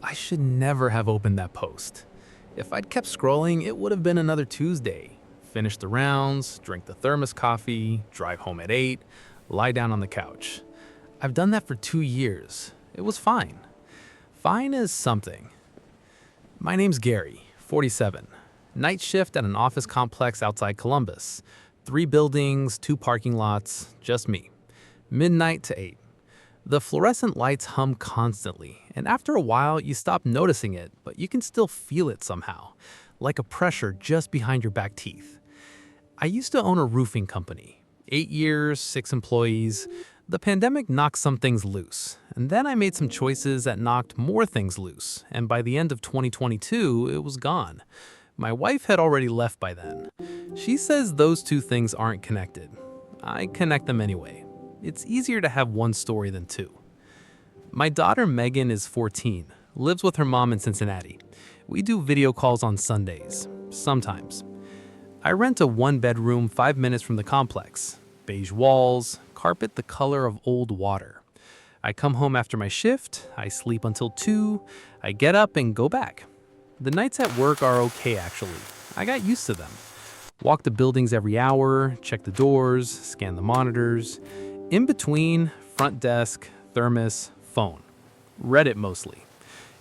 I should never have opened that post. If I'd kept scrolling, it would have been another Tuesday. Finish the rounds, drink the thermos coffee, drive home at 8, lie down on the couch. I've done that for 2 years. It was fine. Fine as something. My name's Gary, 47. Night shift at an office complex outside Columbus. 3 buildings, 2 parking lots, just me. Midnight to 8. The fluorescent lights hum constantly, and after a while you stop noticing it, but you can still feel it somehow, like a pressure just behind your back teeth. I used to own a roofing company. 8 years, 6 employees. The pandemic knocked some things loose, and then I made some choices that knocked more things loose, and by the end of 2022, it was gone. My wife had already left by then. She says those two things aren't connected. I connect them anyway. It's easier to have one story than two. My daughter Megan is 14, lives with her mom in Cincinnati. We do video calls on Sundays, sometimes. I rent a 1-bedroom 5 minutes from the complex. Beige walls, carpet the color of old water. I come home after my shift, I sleep until 2, I get up and go back. The nights at work are okay actually. I got used to them. Walk the buildings every hour, check the doors, scan the monitors. In between, front desk, thermos, phone. Reddit mostly.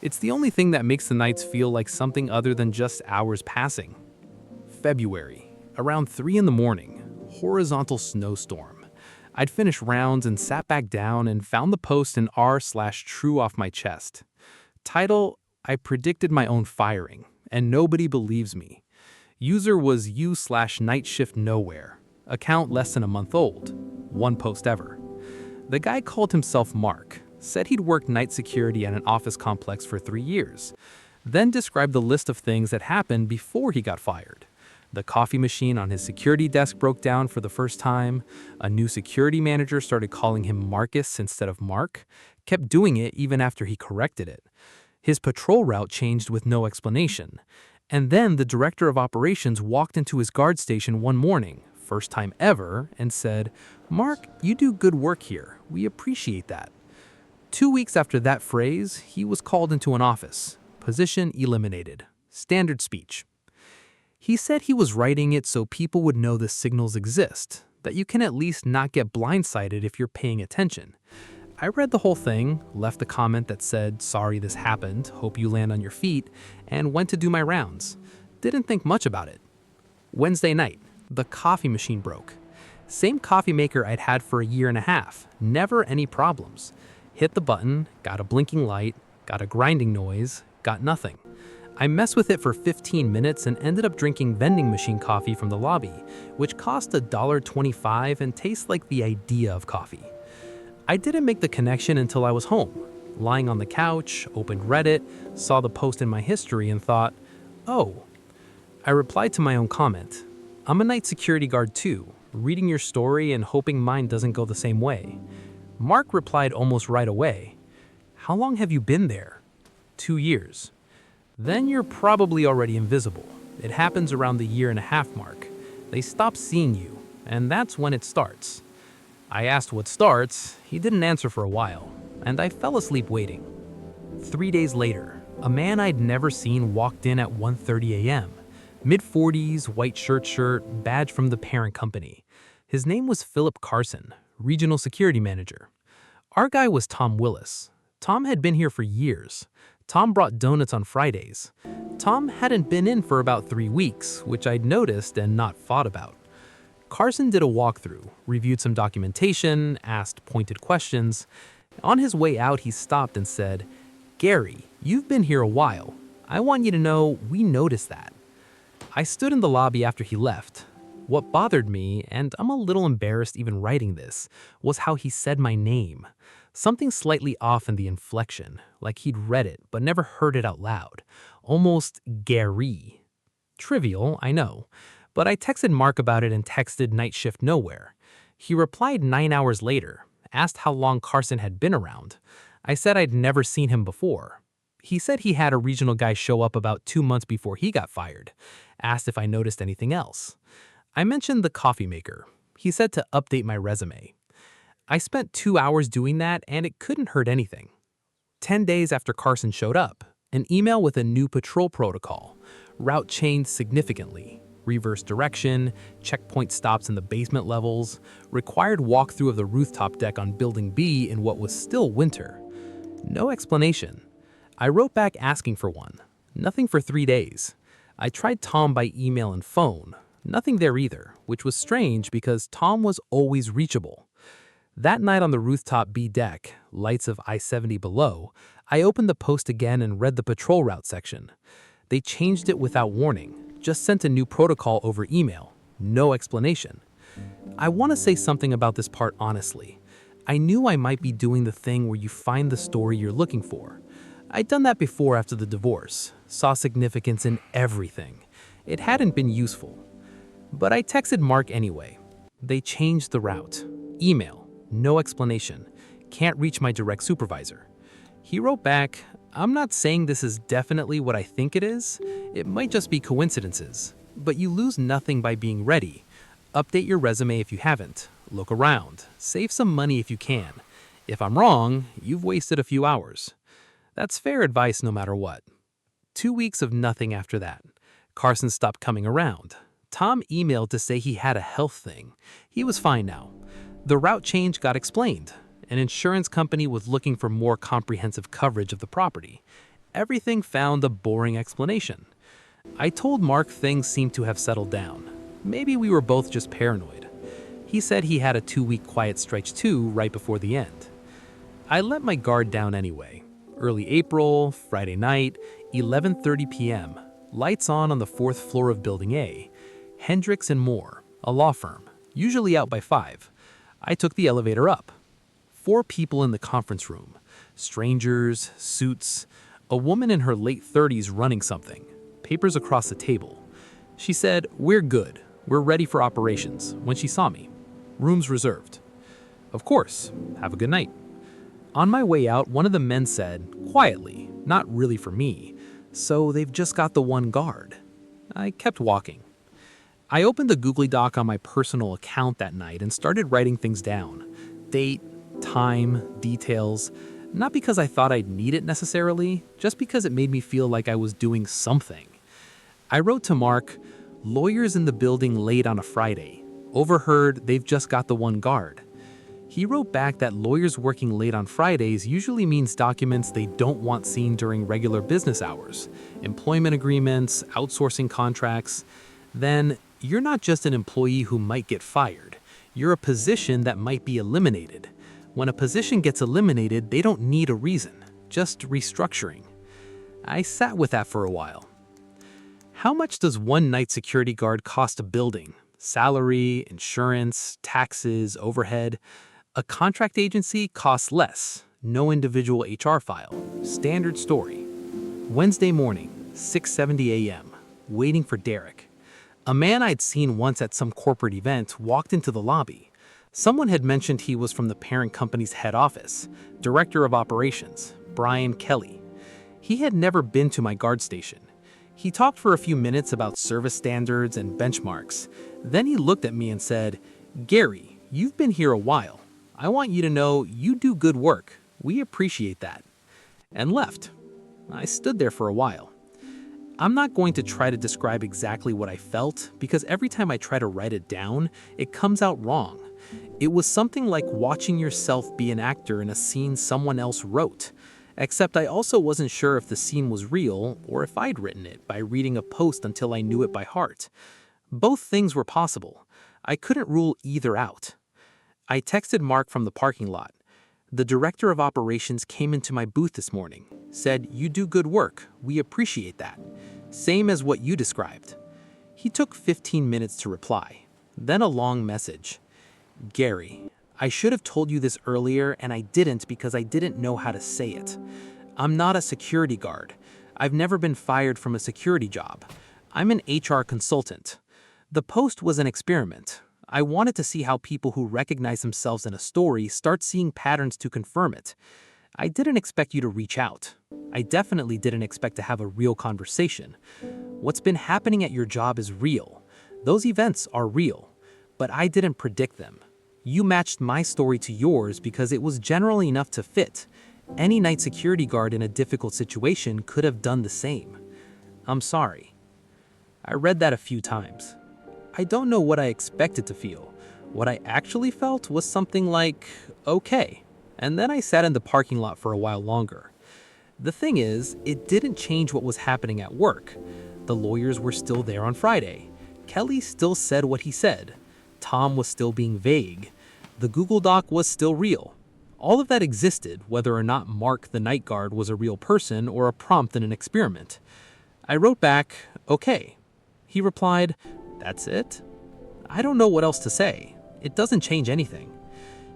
It's the only thing that makes the nights feel like something other than just hours passing. February, around 3 in the morning, horizontal snowstorm. I'd finished rounds and sat back down and found the post in r/true off my chest. Title, I predicted my own firing, and nobody believes me. User was u/night shift nowhere. Account less than a month old. 1 post ever. The guy called himself Mark, said he'd worked night security at an office complex for 3 years, then described the list of things that happened before he got fired. The coffee machine on his security desk broke down for the first time, a new security manager started calling him Marcus instead of Mark, kept doing it even after he corrected it. His patrol route changed with no explanation. And then the director of operations walked into his guard station one morning, first time ever, and said, "Mark, you do good work here. We appreciate that." 2 weeks after that phrase, he was called into an office. Position eliminated. Standard speech. He said he was writing it so people would know the signals exist, that you can at least not get blindsided if you're paying attention. I read the whole thing, left a comment that said, "Sorry this happened, hope you land on your feet," and went to do my rounds. Didn't think much about it. Wednesday night, the coffee machine broke. Same coffee maker I'd had for a year and a half, never any problems. Hit the button, got a blinking light, got a grinding noise, got nothing. I messed with it for 15 minutes and ended up drinking vending machine coffee from the lobby, which cost $1.25 and tastes like the idea of coffee. I didn't make the connection until I was home. Lying on the couch, opened Reddit, saw the post in my history and thought, oh. I replied to my own comment. I'm a night security guard too, reading your story and hoping mine doesn't go the same way. Mark replied almost right away. How long have you been there? 2 years. Then you're probably already invisible. It happens around the year and a half mark. They stop seeing you, and that's when it starts. I asked what starts, he didn't answer for a while, and I fell asleep waiting. 3 days later, a man I'd never seen walked in at 1:30 a.m. Mid-40s, white shirt, badge from the parent company. His name was Philip Carson, regional security manager. Our guy was Tom Willis. Tom had been here for years. Tom brought donuts on Fridays. Tom hadn't been in for about 3 weeks, which I'd noticed and not fought about. Carson did a walkthrough, reviewed some documentation, asked pointed questions. On his way out, he stopped and said, "Gary, you've been here a while. I want you to know we noticed that." I stood in the lobby after he left. What bothered me, and I'm a little embarrassed even writing this, was how he said my name. Something slightly off in the inflection, like he'd read it but never heard it out loud. Almost Gary. Trivial, I know. But I texted Mark about it and texted night shift nowhere. He replied 9 hours later, asked how long Carson had been around. I said I'd never seen him before. He said he had a regional guy show up about 2 months before he got fired. Asked if I noticed anything else. I mentioned the coffee maker. He said to update my resume. I spent 2 hours doing that and it couldn't hurt anything. 10 days after Carson showed up, An email with a new patrol protocol. Route changed significantly. Reverse direction, checkpoint stops in the basement levels, required walkthrough of the rooftop deck on Building B in what was still winter. No explanation. I wrote back asking for one. Nothing for 3 days. I tried Tom by email and phone. Nothing there either, which was strange because Tom was always reachable. That night on the rooftop B deck, lights of I-70 below, I opened the post again and read the patrol route section. They changed it without warning, just sent a new protocol over email. No explanation. I want to say something about this part honestly. I knew I might be doing the thing where you find the story you're looking for. I'd done that before after the divorce, saw significance in everything. It hadn't been useful. But I texted Mark anyway. They changed the route. Email, no explanation. Can't reach my direct supervisor. He wrote back, I'm not saying this is definitely what I think it is. It might just be coincidences. But you lose nothing by being ready. Update your resume if you haven't. Look around. Save some money if you can. If I'm wrong, you've wasted a few hours. That's fair advice no matter what. 2 weeks of nothing after that. Carson stopped coming around. Tom emailed to say he had a health thing. He was fine now. The route change got explained. An insurance company was looking for more comprehensive coverage of the property. Everything found a boring explanation. I told Mark things seemed to have settled down. Maybe we were both just paranoid. He said he had a 2-week quiet stretch too right before the end. I let my guard down anyway. Early April, Friday night, 11:30 p.m. Lights on the 4th floor of Building A. Hendricks and Moore, a law firm, usually out by 5. I took the elevator up. 4 people in the conference room. Strangers, suits, a woman in her late 30s running something. Papers across the table. She said, "We're good. We're ready for operations," when she saw me. Rooms reserved. Of course. Have a good night. On my way out, one of the men said, quietly, not really for me, "So they've just got the one guard." I kept walking. I opened the Google Doc on my personal account that night and started writing things down. Date, time, details. Not because I thought I'd need it necessarily, just because it made me feel like I was doing something. I wrote to Mark, "Lawyers in the building late on a Friday. Overheard they've just got the one guard." He wrote back that lawyers working late on Fridays usually means documents they don't want seen during regular business hours, employment agreements, outsourcing contracts. Then, you're not just an employee who might get fired. You're a position that might be eliminated. When a position gets eliminated, they don't need a reason, just restructuring. I sat with that for a while. How much does one night security guard cost a building? Salary, insurance, taxes, overhead. A contract agency costs less. No individual HR file. Standard story. Wednesday morning, 6:70 a.m. Waiting for Derek. A man I'd seen once at some corporate event walked into the lobby. Someone had mentioned he was from the parent company's head office, Director of Operations, Brian Kelly. He had never been to my guard station. He talked for a few minutes about service standards and benchmarks. Then he looked at me and said, "Gary, you've been here a while. I want you to know you do good work. We appreciate that." And left. I stood there for a while. I'm not going to try to describe exactly what I felt because every time I try to write it down, it comes out wrong. It was something like watching yourself be an actor in a scene someone else wrote. Except I also wasn't sure if the scene was real or if I'd written it by reading a post until I knew it by heart. Both things were possible. I couldn't rule either out. I texted Mark from the parking lot. "The Director of Operations came into my booth this morning, said, 'You do good work. We appreciate that.' Same as what you described." He took 15 minutes to reply. Then a long message. "Gary, I should have told you this earlier and I didn't because I didn't know how to say it. I'm not a security guard. I've never been fired from a security job. I'm an HR consultant. The post was an experiment. I wanted to see how people who recognize themselves in a story start seeing patterns to confirm it. I didn't expect you to reach out. I definitely didn't expect to have a real conversation. What's been happening at your job is real. Those events are real, but I didn't predict them. You matched my story to yours because it was generally enough to fit. Any night security guard in a difficult situation could have done the same. I'm sorry. I read that a few times. I don't know what I expected to feel. What I actually felt was something like, okay. And then I sat in the parking lot for a while longer. The thing is, it didn't change what was happening at work. The lawyers were still there on Friday. Kelly still said what he said. Tom was still being vague. The Google Doc was still real. All of that existed, whether or not Mark the night guard was a real person or a prompt in an experiment. I wrote back, okay. He replied, that's it? I don't know what else to say. It doesn't change anything.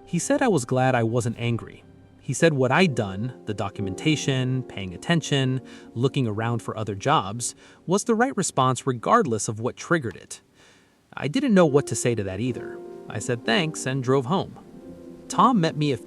He said I was glad I wasn't angry. He said what I'd done, the documentation, paying attention, looking around for other jobs, was the right response regardless of what triggered it. I didn't know what to say to that either. I said thanks and drove home. Tom met me a